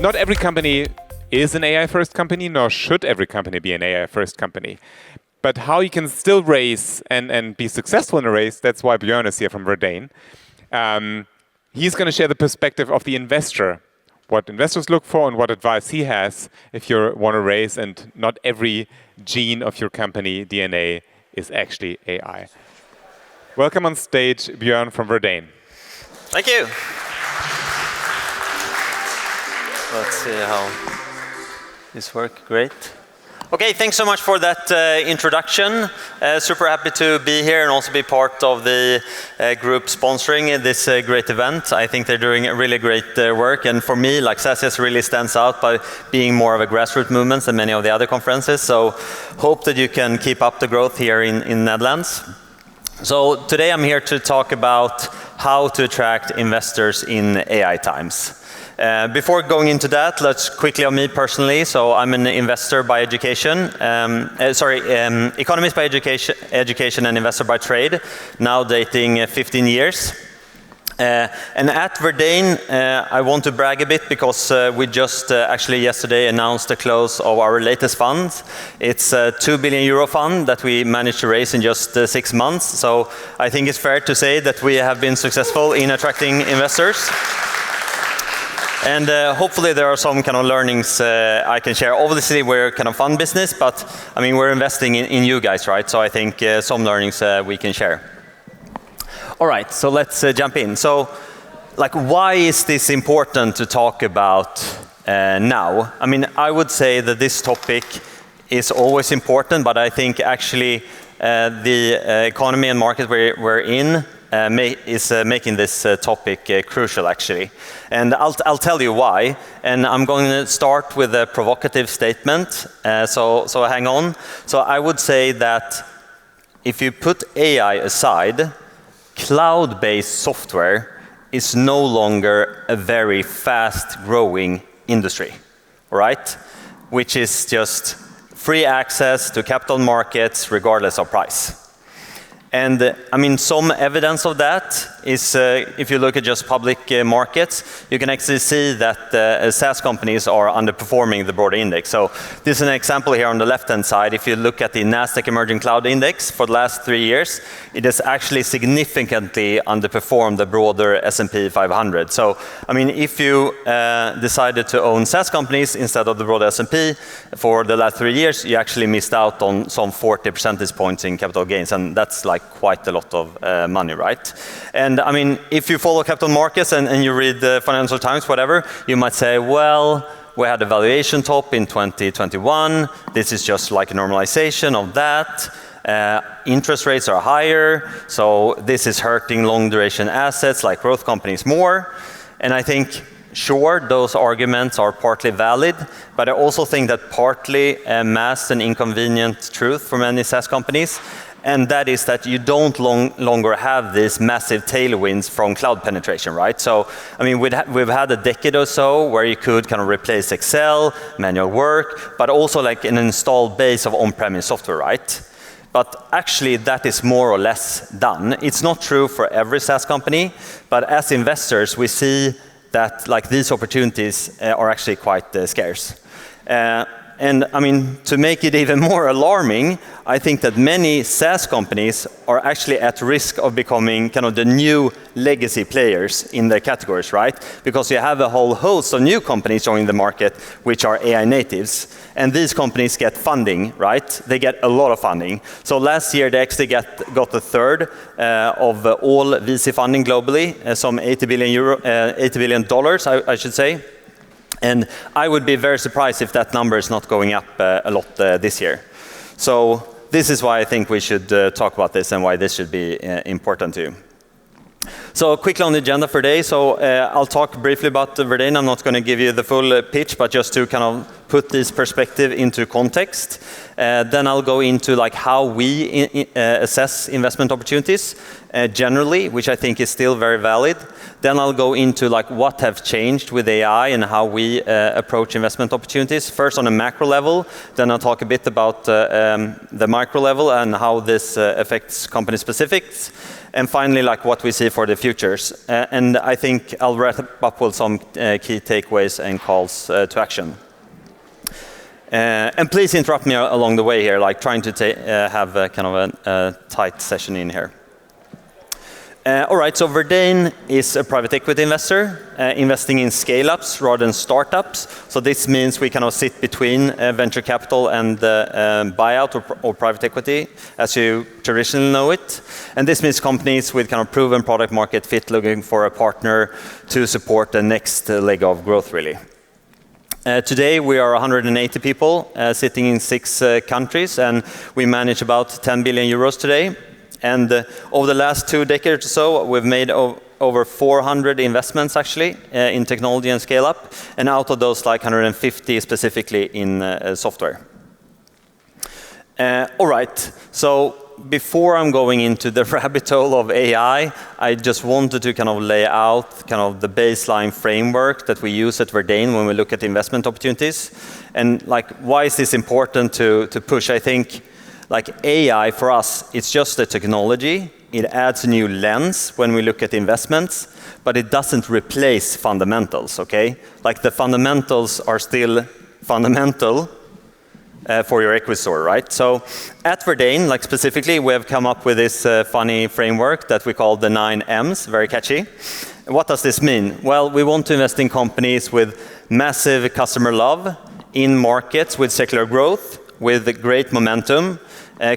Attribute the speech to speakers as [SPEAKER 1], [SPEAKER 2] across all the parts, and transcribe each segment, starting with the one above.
[SPEAKER 1] Not every company is an AI-first company, nor should every company be an AI-first company. But how you can still raise and be successful in a race, that's why Björn is here from Verdane. He's going to share the perspective of the investor, what investors look for and what advice he has if you want to raise, and not every gene of your company DNA is actually AI. Welcome on stage, Björn from Verdane.
[SPEAKER 2] Thank you. Let's see how this works. Great. Okay, thanks so much for that introduction. Super happy to be here and also be part of the group sponsoring this great event. I think they're doing really great work, and for me, like SaaSiest really stands out by being more of a grassroots movement than many of the other conferences. So hope that you can keep up the growth here in Netherlands. So today I'm here to talk about how to attract investors in AI times. Before going into that, let's quickly on me personally. So I'm an investor by education, economist by education and investor by trade, now dating 15 years. And at Verdane, I want to brag a bit because we just actually yesterday announced the close of our latest fund. It's a €2 billion fund that we managed to raise in just 6 months. So I think it's fair to say that we have been successful in attracting investors. And hopefully there are some kind of learnings I can share. Obviously we're kind of fun business, but I mean we're investing in you guys, right? So I think some learnings we can share. All right, so let's jump in. So, like, why is this important to talk about now? I mean, I would say that this topic is always important, but I think actually the economy and market we're in is making this topic crucial, actually. And I'll tell you why. And I'm going to start with a provocative statement, so hang on. So I would say that if you put AI aside, cloud-based software is no longer a very fast-growing industry, right? Which is just free access to capital markets regardless of price. And I mean, some evidence of that is if you look at just public markets, you can actually see that SaaS companies are underperforming the broader index. So this is an example here on the left-hand side. If you look at the Nasdaq Emerging Cloud Index for the last 3 years, it has actually significantly underperformed the broader S&P 500. So, I mean, if you decided to own SaaS companies instead of the broader S&P for the last 3 years, you actually missed out on some 40 percentage points in capital gains, and that's like quite a lot of money, right? And I mean, if you follow capital markets and you read the Financial Times, whatever, you might say, well, we had a valuation top in 2021. This is just like a normalization of that. Interest rates are higher, so this is hurting long duration assets like growth companies more. And I think, sure, those arguments are partly valid, but I also think that partly masks an inconvenient truth for many SaaS companies. And that is that you don't longer have these massive tailwinds from cloud penetration, right? So, I mean, we've had a decade or so where you could kind of replace Excel, manual work, but also like an installed base of on-premise software, right? But actually, that is more or less done. It's not true for every SaaS company, but as investors, we see that like these opportunities are actually quite scarce. And I mean, to make it even more alarming, I think that many SaaS companies are actually at risk of becoming kind of the new legacy players in their categories, right? Because you have a whole host of new companies joining the market, which are AI natives. And these companies get funding, right? They get a lot of funding. So last year, they actually got a third of all VC funding globally, some $80 billion, I should say. And I would be very surprised if that number is not going up a lot this year. So this is why I think we should talk about this and why this should be important to you. So quickly on the agenda for today. So I'll talk briefly about Verdane. I'm not going to give you the full pitch, but just to kind of put this perspective into context. Then I'll go into like how we assess investment opportunities generally, which I think is still very valid. Then I'll go into like what have changed with AI and how we approach investment opportunities. First on a macro level, then I'll talk a bit about the micro level and how this affects company specifics. And finally, like what we see for the futures. And I think I'll wrap up with some key takeaways and calls to action. And please interrupt me along the way here, like trying to have a kind of a tight session in here. All right, so Verdane is a private equity investor investing in scale-ups rather than startups. So this means we kind of sit between venture capital and buyout or private equity, as you traditionally know it. And this means companies with kind of proven product market fit looking for a partner to support the next leg of growth, really. Today we are 180 people sitting in 6 countries, and we manage about 10 billion euros today. And over the last 2 decades or so, we've made over 400 investments actually in technology and scale up, and out of those like 150 specifically in software. All right, so before I'm going into the rabbit hole of AI, I just wanted to kind of lay out kind of the baseline framework that we use at Verdane when we look at investment opportunities. And like, why is this important to push? I think like AI for us, it's just a technology. It adds a new lens when we look at investments, but it doesn't replace fundamentals, okay? Like the fundamentals are still fundamental for your equity story, right? So at Verdane, like specifically, we have come up with this funny framework that we call the 9 M's, very catchy. What does this mean? Well, we want to invest in companies with massive customer love, in markets with secular growth, with great momentum,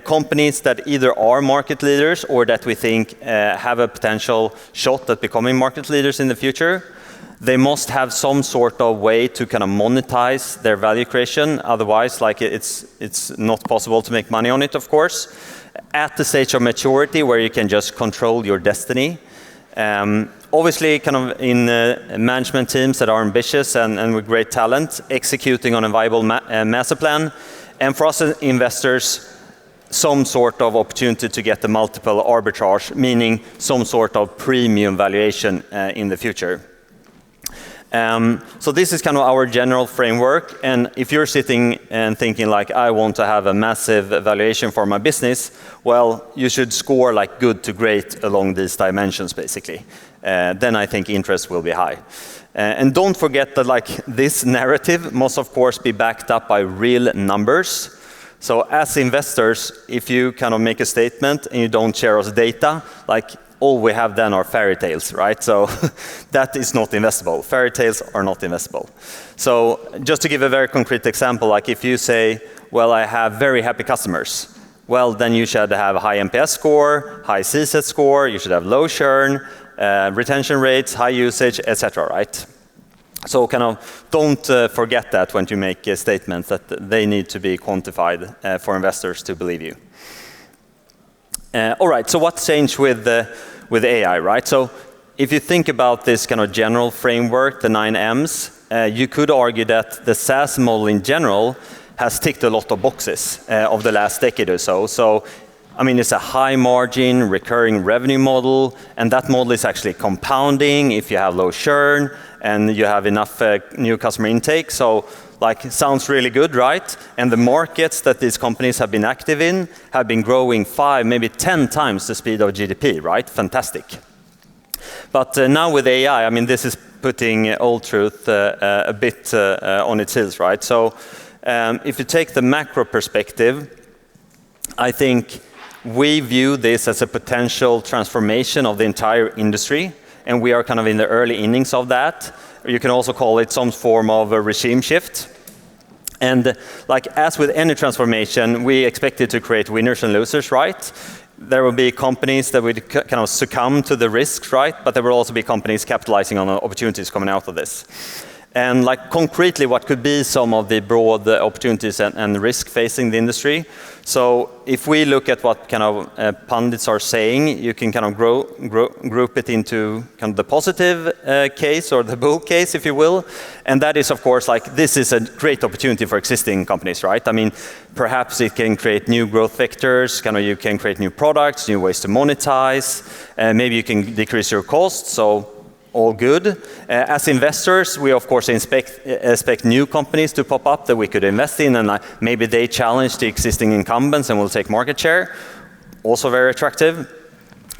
[SPEAKER 2] companies that either are market leaders or that we think have a potential shot at becoming market leaders in the future. They must have some sort of way to kind of monetize their value creation. Otherwise, like it's not possible to make money on it, of course. At the stage of maturity where you can just control your destiny. Obviously, kind of in management teams that are ambitious and with great talent, executing on a viable master plan. And for us as investors, some sort of opportunity to get the multiple arbitrage, meaning some sort of premium valuation in the future. So this is kind of our general framework, and if you're sitting and thinking like, I want to have a massive valuation for my business, well, you should score like good to great along these dimensions, basically. Then I think interest will be high. And don't forget that like this narrative must of course be backed up by real numbers. So as investors, if you kind of make a statement and you don't share us data, like all we have then are fairy tales, right? So that is not investable. Fairy tales are not investable. So just to give a very concrete example, like if you say, well, I have very happy customers, well, then you should have a high NPS score, high CSAT score, you should have low churn, retention rates, high usage, etc., right? So kind of don't forget that when you make statements that they need to be quantified for investors to believe you. All right, so what's changed with AI, right? So if you think about this kind of general framework, the 9 M's, you could argue that the SaaS model in general has ticked a lot of boxes over the last decade or so. So, I mean, it's a high margin, recurring revenue model, and that model is actually compounding if you have low churn and you have enough new customer intake. So, like, sounds really good, right? And the markets that these companies have been active in have been growing 5, maybe 10 times the speed of GDP, right? Fantastic. But now with AI, I mean, this is putting old truth a bit on its heels, right? So if you take the macro perspective, I think we view this as a potential transformation of the entire industry, and we are kind of in the early innings of that. You can also call it some form of a regime shift. And like as with any transformation, we expect it to create winners and losers, right? There will be companies that would kind of succumb to the risks, right? But there will also be companies capitalizing on the opportunities coming out of this. And like concretely, what could be some of the broad opportunities and risk facing the industry? So if we look at what kind of pundits are saying, you can kind of group it into kind of the positive case or the bull case, if you will. And that is, of course, like this is a great opportunity for existing companies, right? I mean, perhaps it can create new growth vectors, kind of you can create new products, new ways to monetize, maybe you can decrease your costs. So all good. As investors, we of course expect new companies to pop up that we could invest in, and maybe they challenge the existing incumbents and will take market share. Also very attractive.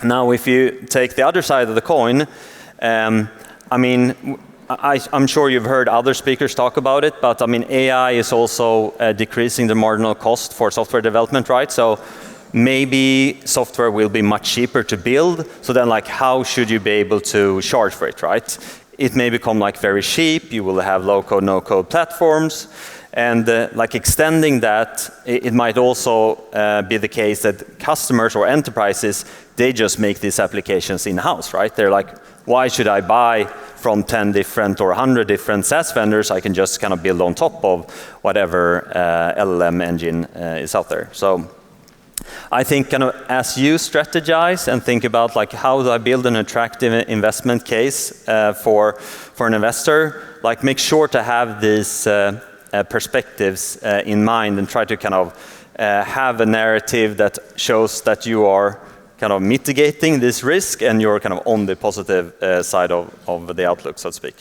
[SPEAKER 2] Now, if you take the other side of the coin, I mean, I'm sure you've heard other speakers talk about it, but I mean, AI is also decreasing the marginal cost for software development, right? So maybe software will be much cheaper to build. So then like, how should you be able to charge for it, right? It may become like very cheap. You will have low code, no code platforms. And like extending that, it might also be the case that customers or enterprises, they just make these applications in-house, right? They're like, why should I buy from 10 different or 100 different SaaS vendors? I can just kind of build on top of whatever LLM engine is out there. So I think kind of as you strategize and think about like how do I build an attractive investment case for an investor, like make sure to have these perspectives in mind and try to kind of have a narrative that shows that you are kind of mitigating this risk and you're kind of on the positive side of the outlook, so to speak.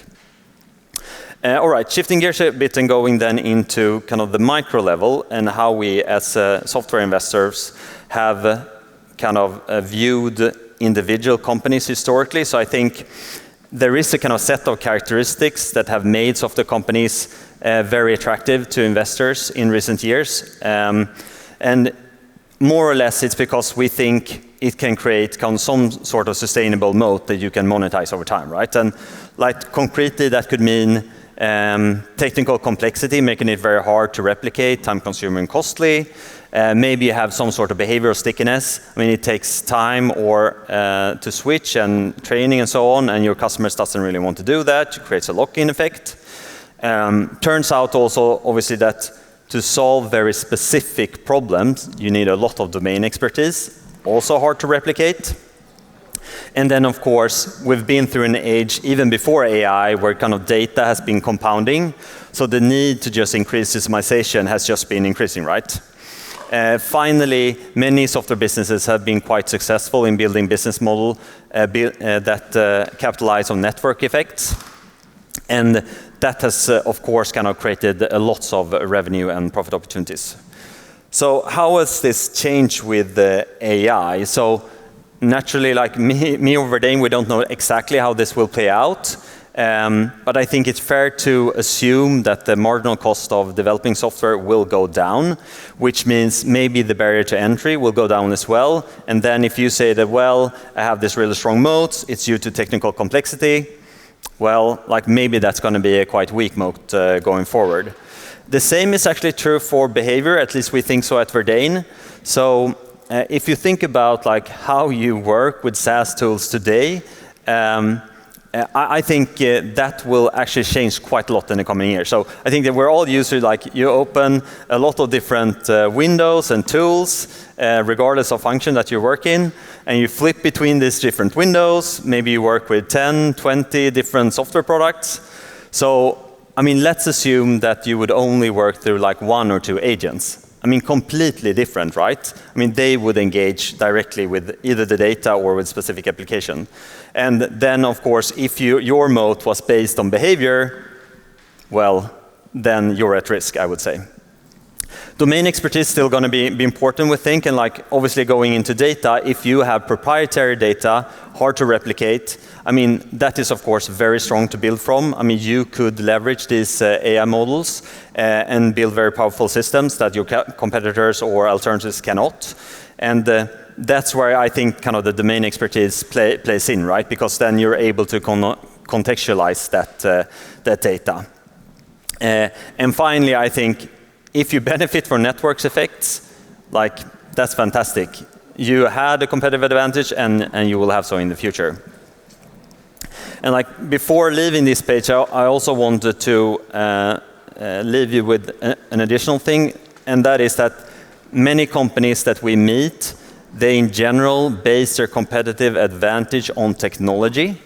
[SPEAKER 2] All right, shifting gears a bit and going then into kind of the micro level and how we as software investors have kind of viewed individual companies historically. So I think there is a kind of set of characteristics that have made software companies very attractive to investors in recent years. And more or less it's because we think it can create kind of some sort of sustainable moat that you can monetize over time, right? And like concretely that could mean technical complexity, making it very hard to replicate, time-consuming and costly. Maybe you have some sort of behavioral stickiness. I mean, it takes time or to switch and training and so on, and your customers doesn't really want to do that. It creates a lock-in effect. Turns out also, obviously, that to solve very specific problems, you need a lot of domain expertise. Also hard to replicate. And then, of course, we've been through an age, even before AI, where kind of data has been compounding. So the need to just increase systemization has just been increasing, right? Finally, many software businesses have been quite successful in building business model that capitalize on network effects. And that has, of course, kind of created lots of revenue and profit opportunities. So how has this changed with AI? So naturally, like me or Verdane, we don't know exactly how this will play out. But I think it's fair to assume that the marginal cost of developing software will go down, which means maybe the barrier to entry will go down as well. And then if you say that, well, I have this really strong moat, it's due to technical complexity, well, like maybe that's going to be a quite weak moat going forward. The same is actually true for behavior, at least we think so at Verdane. So if you think about like how you work with SaaS tools today, I think that will actually change quite a lot in the coming years. So I think that we're all used to like you open a lot of different windows and tools, regardless of function that you work in, and you flip between these different windows. Maybe you work with 10, 20 different software products. So, I mean, let's assume that you would only work through like 1 or 2 agents. I mean, completely different, right? I mean, they would engage directly with either the data or with specific application. And then, of course, if your moat was based on behavior, well, then you're at risk, I would say. Domain expertise is still going to be important, we think, and like obviously going into data, if you have proprietary data, hard to replicate, I mean, that is of course very strong to build from. I mean, you could leverage these AI models and build very powerful systems that your competitors or alternatives cannot. And that's where I think kind of the domain expertise plays in, right? Because then you're able to contextualize that data. And finally, I think if you benefit from networks effects, like that's fantastic. You had a competitive advantage and you will have so in the future. And like before leaving this page, I also wanted to leave you with an additional thing, and that is that many companies that we meet, they in general base their competitive advantage on technology,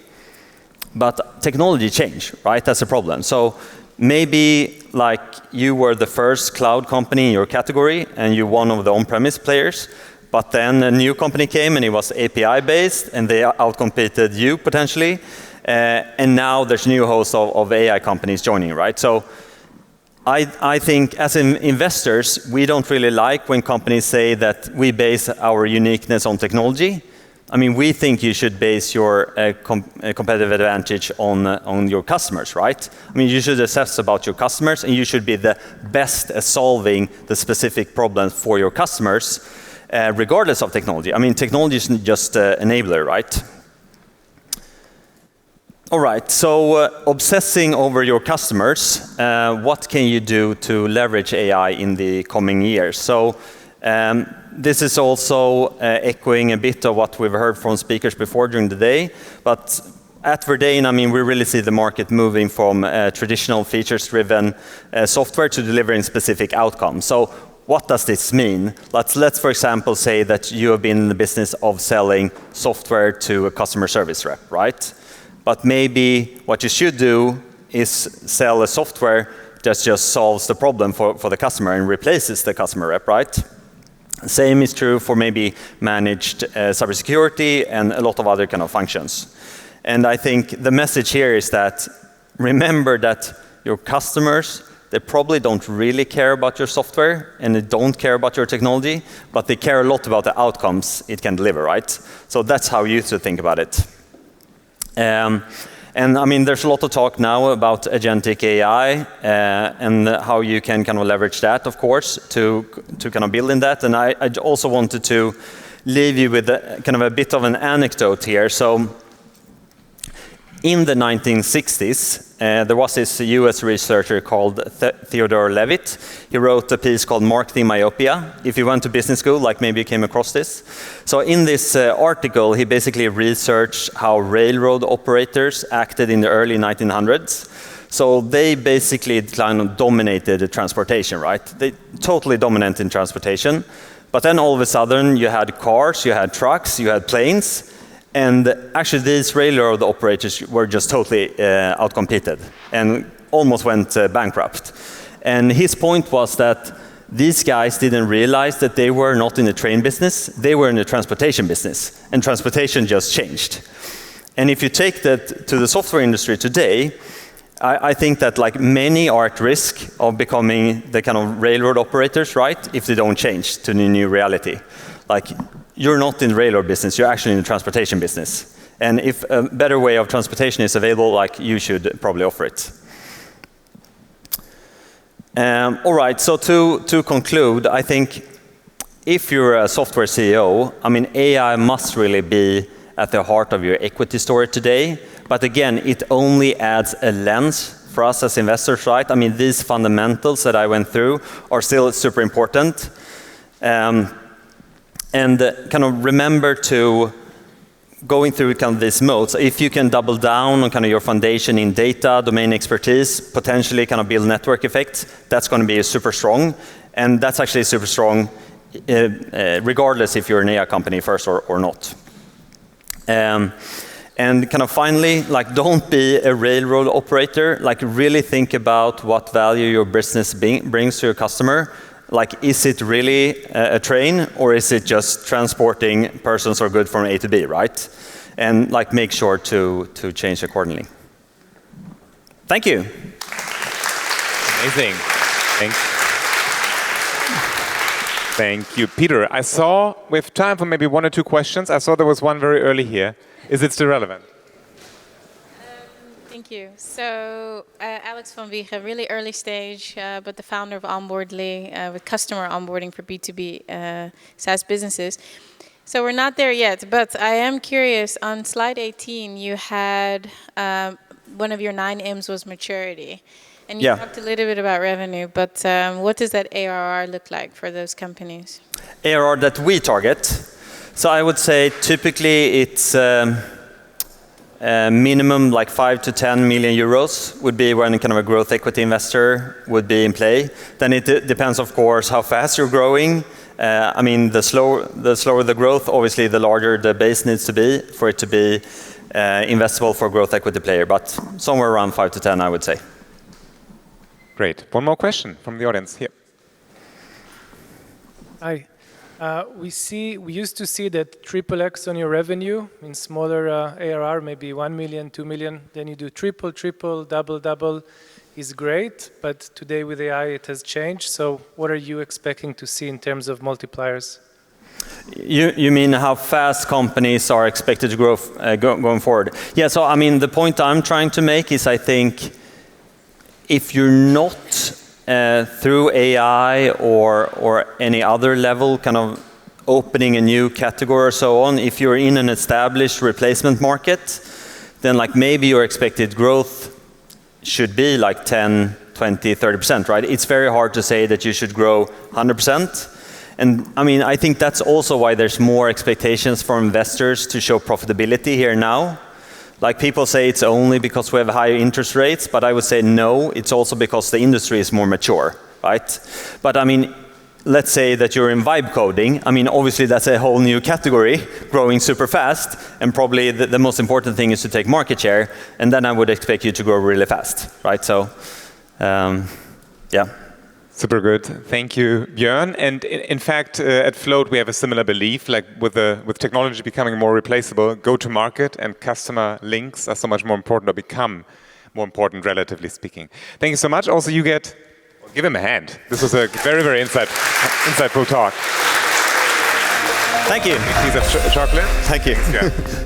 [SPEAKER 2] but technology change, right? That's a problem. So maybe like you were the first cloud company in your category and you're one of the on-premise players, but then a new company came and it was API based and they outcompeted you potentially. And now there's new hosts of AI companies joining, right? So I think as investors, we don't really like when companies say that we base our uniqueness on technology. I mean, we think you should base your competitive advantage on your customers, right? I mean, you should assess about your customers and you should be the best at solving the specific problems for your customers, regardless of technology. I mean, technology is just an enabler, right? All right, so obsessing over your customers, what can you do to leverage AI in the coming years? So this is also echoing a bit of what we've heard from speakers before during the day. But at Verdane, I mean, we really see the market moving from traditional features-driven software to delivering specific outcomes. So what does this mean? Let's for example, say that you have been in the business of selling software to a customer service rep, right? But maybe what you should do is sell a software that just solves the problem for the customer and replaces the customer rep, right? Same is true for maybe managed cybersecurity and a lot of other kind of functions. And I think the message here is that remember that your customers, they probably don't really care about your software and they don't care about your technology, but they care a lot about the outcomes it can deliver, right? So that's how you should think about it. And I mean, there's a lot of talk now about agentic AI and how you can kind of leverage that, of course, to kind of build in that. And I also wanted to leave you with kind of a bit of an anecdote here. So in the 1960s, there was this US researcher called Theodore Levitt. He wrote a piece called Marketing Myopia. If you went to business school, like maybe you came across this. So in this article, he basically researched how railroad operators acted in the early 1900s. So they basically kind of dominated transportation, right? They totally dominated in transportation. But then all of a sudden, you had cars, you had trucks, you had planes. And actually, these railroad operators were just totally outcompeted and almost went bankrupt. And his point was that these guys didn't realize that they were not in the train business, they were in the transportation business. And transportation just changed. And if you take that to the software industry today, I think that like many are at risk of becoming the kind of railroad operators, right? If they don't change to the new reality. Like, you're not in the railroad business, you're actually in the transportation business. And if a better way of transportation is available, like, you should probably offer it. All right, so to conclude, I think if you're a software CEO, I mean, AI must really be at the heart of your equity story today. But again, it only adds a lens for us as investors, right? I mean, these fundamentals that I went through are still super important. And kind of remember to going through kind of these modes. If you can double down on kind of your foundation in data, domain expertise, potentially kind of build network effects, that's going to be super strong. And that's actually super strong regardless if you're an AI company first or not. And kind of finally, like, don't be a railroad operator. Like, really think about what value your business brings to your customer. Like, is it really a train or is it just transporting persons or goods from A to B, right? And like, make sure to change accordingly. Thank you.
[SPEAKER 1] Amazing. Thank you. Peter, I saw we have time for maybe one or two questions. I saw there was one very early here. Is it still relevant?
[SPEAKER 3] Thank you. So Alex van Wiegen, really early stage, but the founder of Onboardly with customer onboarding for B2B SaaS businesses. So we're not there yet, but I am curious, on slide 18, you had one of your 9 M's was maturity. And you talked a little bit about revenue, but what does that ARR look like for those companies?
[SPEAKER 2] ARR that we target. So I would say typically it's minimum like 5 to 10 million euros would be when kind of a growth equity investor would be in play. Then it depends, of course, how fast you're growing. I mean, the slower the growth, obviously, the larger the base needs to be for it to be investable for a growth equity player. But somewhere around 5 to 10, I would say.
[SPEAKER 1] Great. One more question from the audience here.
[SPEAKER 4] Hi. We used to see that triple X on your revenue in smaller ARR, maybe 1 million, 2 million. Then you do triple, double is great. But today with AI, it has changed. So what are you expecting to see in terms of multipliers?
[SPEAKER 2] You mean how fast companies are expected to grow going forward? Yeah, so I mean, the point I'm trying to make is I think if you're not through AI or any other level kind of opening a new category or so on, if you're in an established replacement market, then like maybe your expected growth should be like 10, 20, 30%, right? It's very hard to say that you should grow 100%. And I mean, I think that's also why there's more expectations from investors to show profitability here now. Like people say it's only because we have higher interest rates, but I would say no, it's also because the industry is more mature, right? But I mean, let's say that you're in vibe coding. I mean, obviously that's a whole new category, growing super fast, and probably the most important thing is to take market share, and then I would expect you to grow really fast, right? So, yeah.
[SPEAKER 1] Super good. Thank you, Björn. And in fact, at Float, we have a similar belief, like with technology becoming more replaceable, go-to-market and customer links are so much more important, or become more important, relatively speaking. Thank you so much. Also, you get, give him a hand. This was a very, very insightful talk.
[SPEAKER 2] Thank you.
[SPEAKER 1] Piece of chocolate.
[SPEAKER 2] Thank you.
[SPEAKER 1] Yeah.